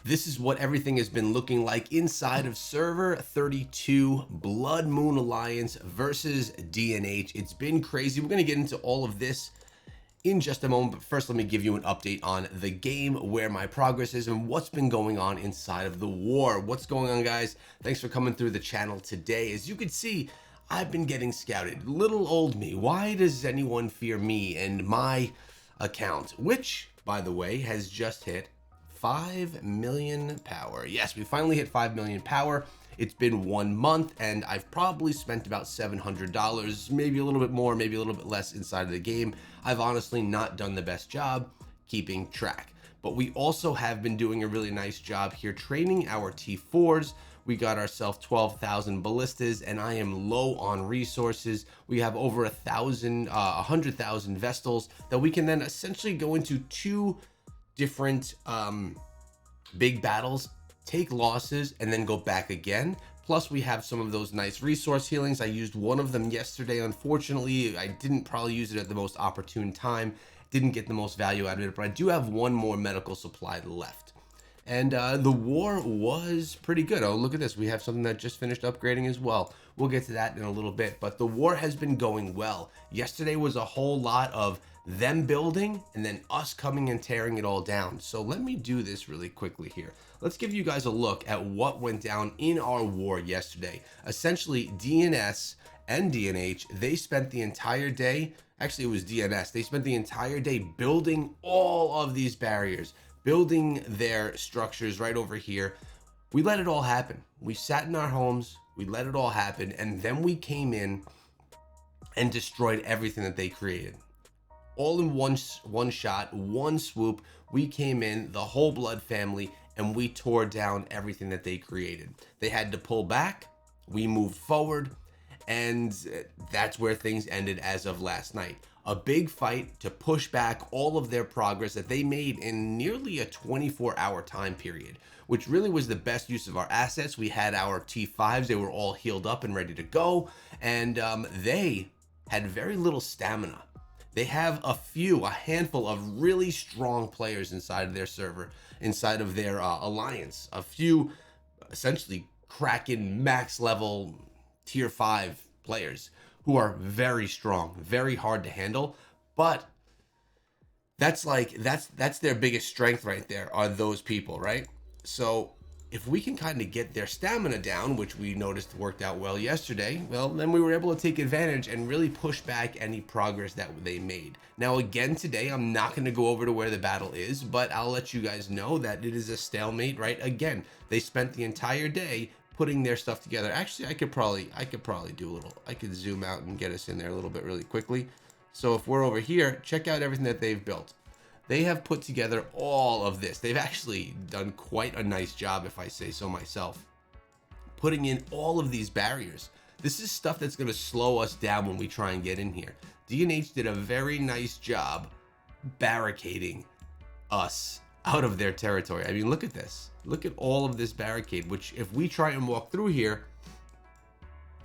This is what everything has been looking like inside of server 32 Blood Moon Alliance versus DNH. It's been crazy. We're going to get into all of this in just a moment, but first let me give you an update on the game, where my progress is, and what's been going on inside of the war. What's going on, guys? Thanks for coming through the channel today. As you can see, I've been getting scouted. Little old me. Why does anyone fear me and my account, which, by the way, has just hit 5 million power. Yes, we finally hit 5 million power. It's been 1 month and I've probably spent about $700, maybe a little bit more, maybe a little bit less inside of the game. I've honestly not done the best job keeping track, but we also have been doing a really nice job here training our T4s. We got ourselves 12,000 ballistas and I am low on resources. We have over 100,000 Vestals that we can then essentially go into 2 different big battles, take losses, and then go back again. Plus we have some of those nice resource healings. I used one of them yesterday. Unfortunately, I didn't probably use it at the most opportune time, didn't get the most value out of it, but I do have 1 more medical supply left. And the war was pretty good. Oh, look at this. We have something that just finished upgrading as well. We'll get to that in a little bit, but the war has been going well. Yesterday was a whole lot of them building and then us coming and tearing it all down. So let me do this really quickly here. Let's give you guys a look at what went down in our war yesterday. Essentially, DNS and DNH, they spent the entire day, actually it was DNS, they spent the entire day building all of these barriers, building their structures right over here. We let it all happen. We sat in our homes, we let it all happen, and then we came in and destroyed everything that they created. All in one shot, one swoop. We came in, the whole Blood family, and we tore down everything that they created. They had to pull back, we moved forward, and that's where things ended as of last night. A big fight to push back all of their progress that they made in nearly a 24-hour time period, which really was the best use of our assets. We had our T5s, they were all healed up and ready to go, and they had very little stamina. They have a handful of really strong players inside of their server, inside of their alliance. A few essentially Kraken max level tier 5 players who are very strong, very hard to handle, but that's their biggest strength right there, are those people, right? So if we can kind of get their stamina down, which we noticed worked out well yesterday, well, then we were able to take advantage and really push back any progress that they made. Now, again, today, I'm not going to go over to where the battle is, but I'll let you guys know that it is a stalemate, right? Again, they spent the entire day putting their stuff together. Actually, I could probably do a little, I could zoom out and get us in there a little bit really quickly. So if we're over here, check out everything that they've built. They have put together all of this. They've actually done quite a nice job, if I say so myself, putting in all of these barriers. This is stuff that's going to slow us down when we try and get in here. DNH did a very nice job barricading us out of their territory. I mean, look at this. Look at all of this barricade, which if we try and walk through here,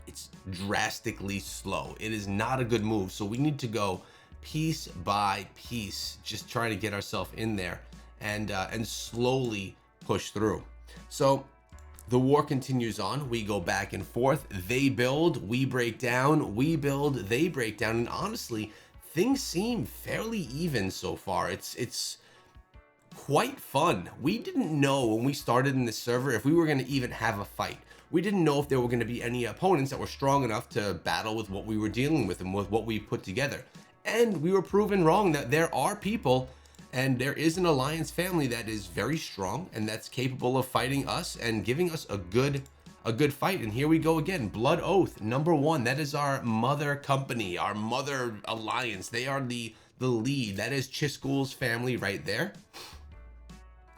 it's drastically slow. It is not a good move. So we need to go piece by piece, just trying to get ourselves in there and slowly push through. So the war continues on. We go back and forth. They build, we break down, we build, they break down. And honestly, things seem fairly even so far. It's quite fun. We didn't know when we started in this server if we were going to even have a fight. We didn't know if there were going to be any opponents that were strong enough to battle with what we were dealing with and with what we put together. And we were proven wrong, that there are people and there is an alliance family that is very strong and that's capable of fighting us and giving us a good fight. And here we go again. Blood Oath #1. That is our mother company, our mother alliance. They are the lead. That is Chisgul's family right there.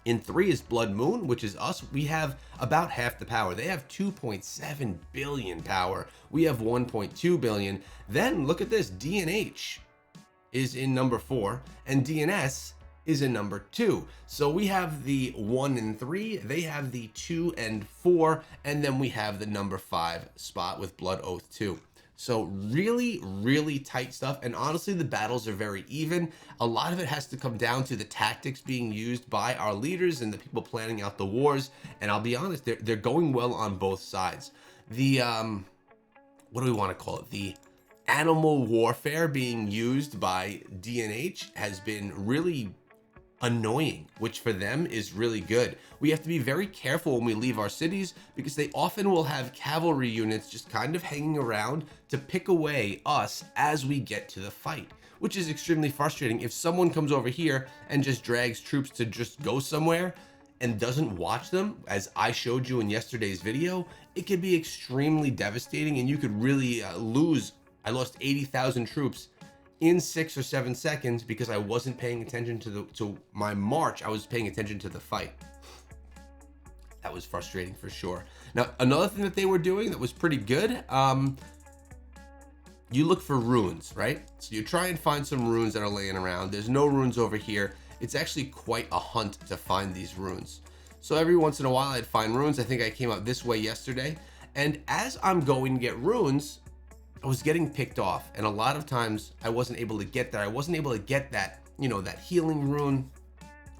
In 3 is Blood Moon, which is us. We have about half the power. They have 2.7 billion power. We have 1.2 billion. Then look at this. DNH is in #4 and DNS is in #2. So we have the 1 and 3, they have the 2 and 4, and then we have the #5 spot with Blood Oath 2. So really, really tight stuff. And honestly, the battles are very even. A lot of it has to come down to the tactics being used by our leaders and the people planning out the wars. And I'll be honest, they're going well on both sides. The, what do we want to call it? The animal warfare being used by DNH has been really annoying, which for them is really good. We have to be very careful when we leave our cities because they often will have cavalry units just kind of hanging around to pick away us as we get to the fight, which is extremely frustrating. If someone comes over here and just drags troops to just go somewhere and doesn't watch them, as I showed you in yesterday's video, it could be extremely devastating and you could really lose. I lost 80,000 troops in 6 or 7 seconds because I wasn't paying attention to my march. I was paying attention to the fight. That was frustrating for sure. Now, another thing that they were doing that was pretty good, you look for runes, right? So you try and find some runes that are laying around. There's no runes over here. It's actually quite a hunt to find these runes. So every once in a while I'd find runes. I think I came out this way yesterday. And as I'm going to get runes, I was getting picked off, and a lot of times I wasn't able to get there. I wasn't able to get that, you know, that healing rune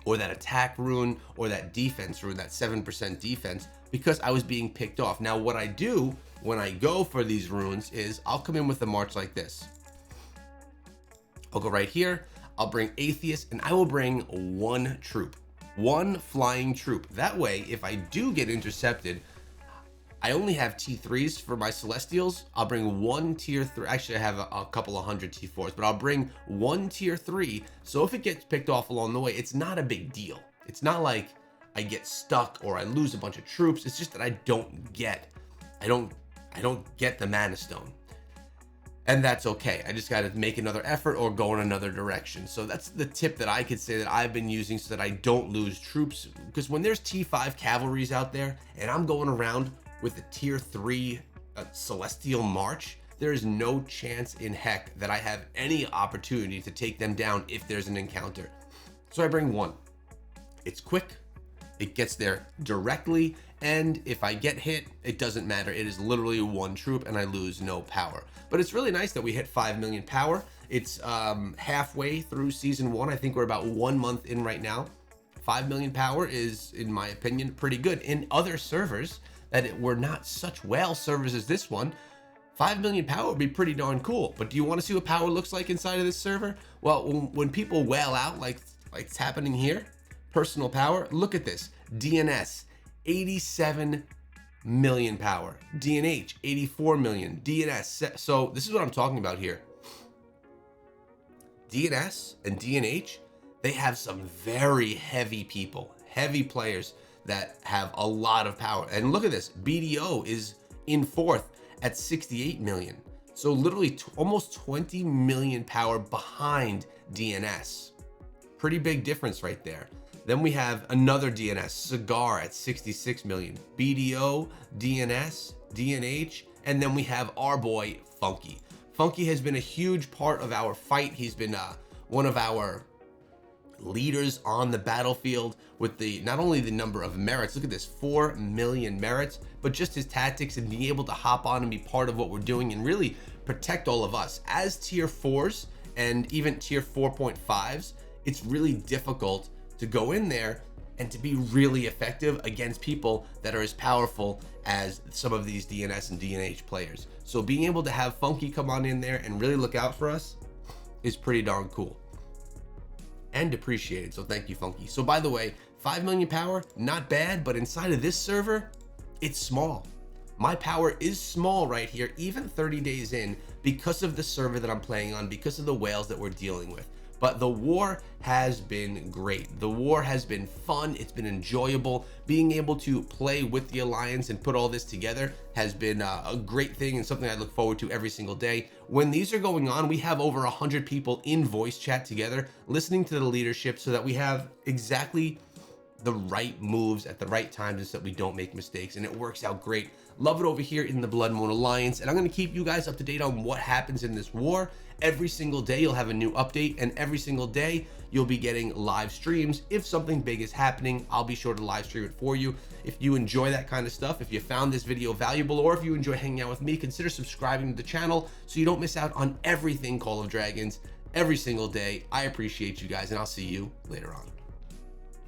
or that attack rune or that defense rune, that 7% defense, because I was being picked off. Now, what I do when I go for these runes is I'll come in with a march like this. I'll go right here. I'll bring Atheist, and I will bring one troop, one flying troop. That way, if I do get intercepted, I only have T3s for my Celestials. I'll bring one tier 3. Actually, I have a couple of hundred T4s, but I'll bring one tier 3. So if it gets picked off along the way, it's not a big deal. It's not like I get stuck or I lose a bunch of troops. It's just that I don't get the Mana Stone. And that's okay. I just got to make another effort or go in another direction. So that's the tip that I could say that I've been using so that I don't lose troops. Because when there's T5 cavalries out there and I'm going around with a tier 3 Celestial March, there is no chance in heck that I have any opportunity to take them down if there's an encounter. So I bring one. It's quick, it gets there directly, and if I get hit, it doesn't matter. It is literally one troop and I lose no power. But it's really nice that we hit 5 million power. It's halfway through season 1. I think we're about 1 month in right now. 5 million power is, in my opinion, pretty good. In other servers that were not such whale servers as this one, 5 million power would be pretty darn cool. But do you want to see what power looks like inside of this server? Well, when people whale out like it's happening here, personal power, look at this. DNS, 87 million power. DNH, 84 million. DNS, so this is what I'm talking about here. DNS and DNH, they have some very heavy people, heavy players that have a lot of power. And look at this, BDO is in 4th at 68 million. So literally almost 20 million power behind DNS. Pretty big difference right there. Then we have another DNS, Cigar at 66 million, BDO, DNS, DNH, and then we have our boy, Funky. Funky has been a huge part of our fight. He's been one of our leaders on the battlefield with the not only the number of merits, look at this, 4 million merits, but just his tactics and being able to hop on and be part of what we're doing and really protect all of us. As tier 4s and even tier 4.5s, it's really difficult to go in there and to be really effective against people that are as powerful as some of these DNS and DNH players. So being able to have Funky come on in there and really look out for us is pretty darn cool and appreciated. So thank you, Funky. So by the way, 5 million power, not bad, but inside of this server, it's small. My power is small right here, even 30 days in, because of the server that I'm playing on, because of the whales that we're dealing with. But the war has been great. The war has been fun. It's been enjoyable. Being able to play with the Alliance and put all this together has been a great thing and something I look forward to every single day. When these are going on, we have over 100 people in voice chat together, listening to the leadership so that we have exactly the right moves at the right times so that we don't make mistakes, and it works out great. Love it over here in the Blood Moon Alliance, and I'm going to keep you guys up to date on what happens in this war. Every single day you'll have a new update, and every single day you'll be getting live streams. If something big is happening, I'll be sure to live stream it for you. If you enjoy that kind of stuff, if you found this video valuable, or if you enjoy hanging out with me, consider subscribing to the channel so you don't miss out on everything Call of Dragons every single day. I appreciate you guys, and I'll see you later on.